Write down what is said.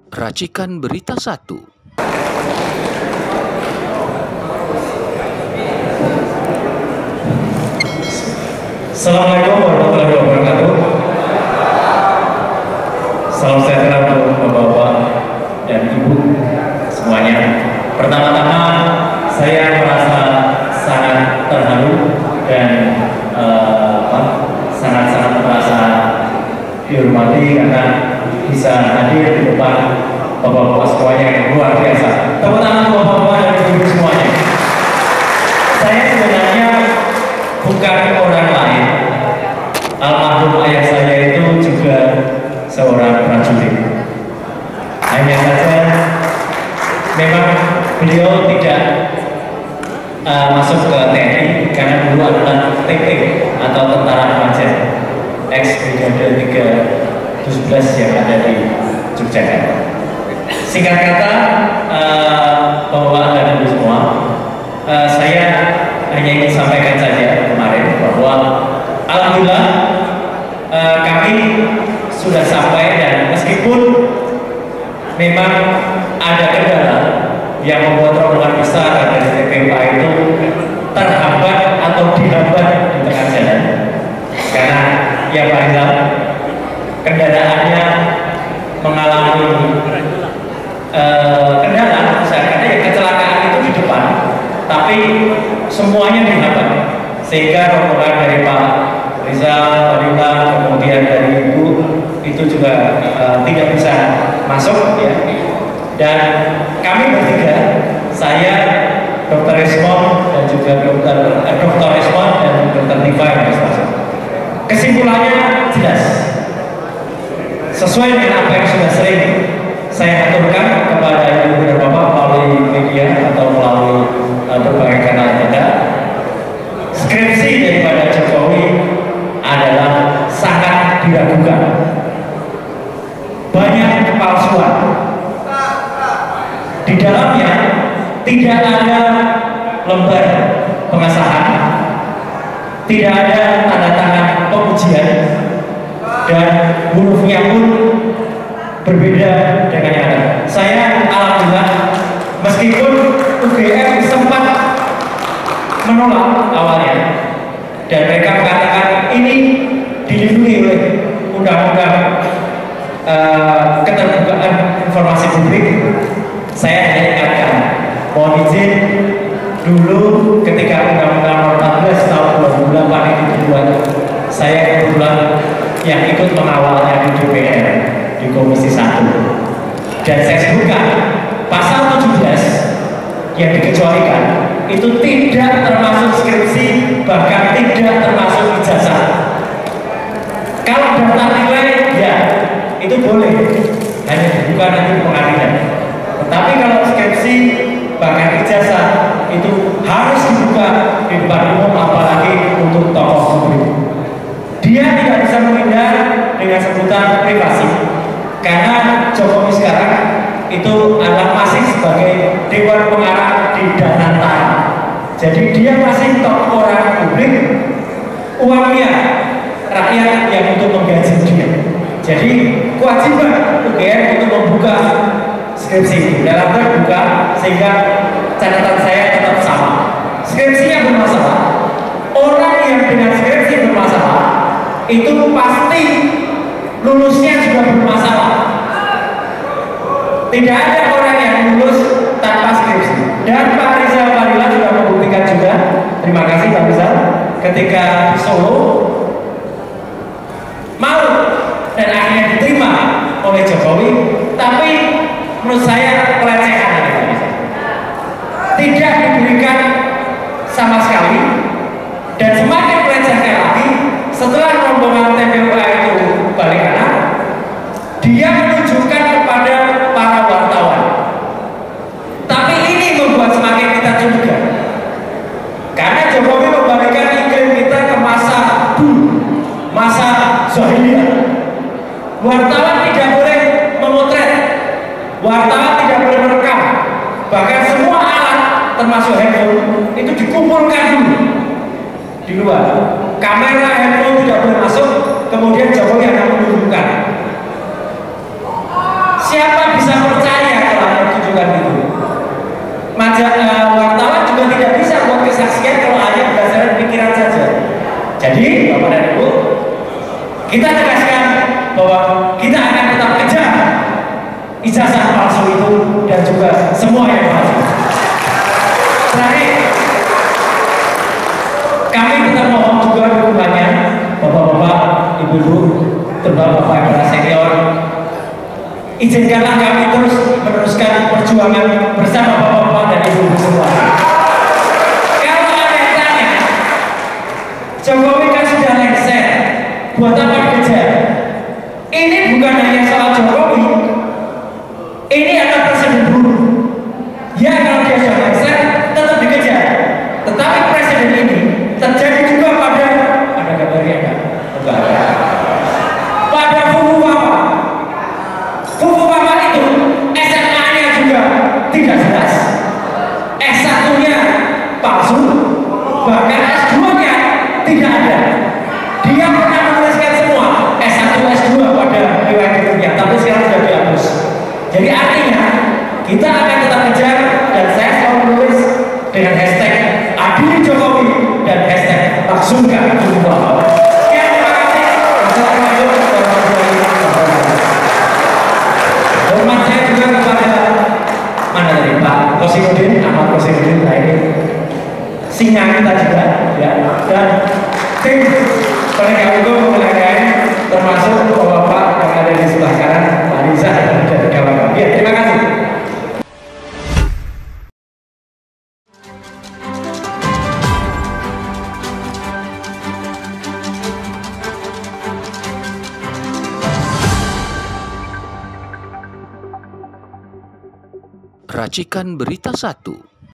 Racikan Berita 1. Assalamualaikum warahmatullahi wabarakatuh. Salam sejahtera untuk bapak-bapak dan ibu semuanya. Pertama-tama saya merasa sangat terharu dan sangat-sangat merasa dihormati karena bisa hadir di depan bapak-bapak semuanya yang luar biasa. Tepuk tangan bapak-bapak dan ibu semuanya. Saya sebenarnya bukan orang lain. Almarhum ayah saya itu juga seorang prajurit. Hanya saja memang beliau tidak masuk ke TNI karena dulu adalah TP atau Tentara Remaja ex Brigade 317 yang ada di Yogyakarta. Singkat kata, bapak dan ibu semua, saya hanya ingin sampaikan saja kemarin bahwa alhamdulillah kami sudah sampai, dan meskipun memang ada kendala yang membuat rombongan besar dari TPUA itu terhambat atau dihambat di tengah jalan, karena ya Pak Rizal, kendaraannya mengalami kendala, misalnya ya kecelakaan itu di depan, tapi semuanya dihambat, sehingga rombongan dari Pak Rizal, Pak Dita, kemudian dari Ibu itu juga tidak bisa masuk ya. Dan kami bertiga, saya, Dr. Resmond dan juga Dr. Resmond dan Dr. Tifa yang harus masuk. Kesimpulannya jelas, sesuai dengan apa yang sudah sering saya aturkan kepada ibu dan bapak melalui media atau melalui berbagai kanal media. Skripsi daripada Jokowi adalah sangat diragukan. Banyak kepalsuan. Di dalamnya tidak ada lembar pengesahan, tidak ada tanda tangan pengujian, dan hurufnya pun berbeda dengan yang ada. Saya alhamdulillah, meskipun UGM sempat menolak awalnya, dan mereka mengatakan ini dilindungi oleh undang-undang keterbukaan informasi publik. Saya hanya ingatkan, mohon izin dulu ketika Undang-Undang 14 tahun 2008 itu dibuat, saya kebetulan yang ikut mengawalnya di DPR di Komisi 1, dan saya sebutkan pasal 17 yang dikecualikan itu tidak termasuk skripsi, bahkan tidak termasuk ijazah. Kalau daftar nilai ya itu boleh, hanya dibuka nanti di pengadilan. Tetapi kalau skripsi bahkan ijazah itu harus dibuka di depan umum, apalagi untuk tokoh publik. Dia tidak bisa menghindar dengan sebutan privasi, karena Jokowi sekarang itu adalah masih sebagai Dewan Pengarah di Dananta. Jadi dia masih tokoh orang publik, uangnya rakyat yang untuk menggaji dia. Jadi kewajiban UGM untuk membuka skripsi dalam terbuka, sehingga catatan saya tetap sama. Skripsi yang bermasalah, orang yang dengan skripsi bermasalah itu pasti lulusnya juga bermasalah. Tidak ada orang yang lulus tanpa skripsi. Dan Pak Rizal Fadila sudah membuktikan juga. Terima kasih Pak Rizal. Ketika di Solo mau dan akhirnya diterima oleh Jokowi, tapi menurut saya pelecehan ini Pak Rizal. Tidak diberikan sama sekali, dan semakin melecehkan lagi setelah rombongan TPUA itu balik kanan, dia menunjukkan kepada para wartawan. Tapi ini membuat semakin kita curiga, karena Jokowi membalikkan iklim kita ke masa dulu, masa jahiliyah. Wartawan tidak boleh memotret, wartawan tidak boleh merekam, bahkan semua alat termasuk handphone itu dikumpulkan dulu di luar. Kamera handphone tidak boleh masuk, kemudian Jokowi akan menunjukkan Siapa bisa percaya kalau ada tunjukkan itu? Wartawan juga tidak bisa buat kesaksian kalau hanya berdasarkan pikiran saja. Jadi, Bapak dan Ibu, kita tegaskan bahwa kita akan tetap kejar ijazah palsu itu dan juga semua yang palsu. Terakhir, kami tetap mohon juga dukungannya Bapak-bapak, Ibu-ibu, terutama Bapak yang senior. Izinkanlah kami terus meneruskan perjuangan bersama Bapak-bapak dan Ibu-ibu semua. Kalau ada yang tanya, Jokowi kan sudah lengser, buat apa kejar? Ini bukan hanya soal Jokowi, ini adalah presiden dulu. Ya, kalau dia sudah lengser, tetap dikejar. Tetapi presiden ini terjadi juga pada ada gambarnya enggak? Enggak. Pada Fufu Papa. Fufu Papa itu SMA-nya juga tidak jelas, S1-nya palsu, bahkan S2-nya tidak ada. Dia pernah menuliskan semua S1, S2 pada riwayat hidupnya, tapi sekarang sudah dihapus. Jadi artinya kita akan tetap kejar, dan saya selalu menulis dengan hashtag adili Jokowi dan hashtag langsungkan Fufu Papa. Sekian, terima kasih. Assalamualaikum warahmatullahi wabarakatuh. Hormat saya juga kepada mana tadi Pak Kosimudin, Ahmad Kosimudin, nah ini singa kita juga ya, dan tim penegak hukum UMKM termasuk bapak-bapak yang ada di sebelah kanan, Pak Riza dan kawan-kawan. Ya, terima kasih. Racikan Berita 1.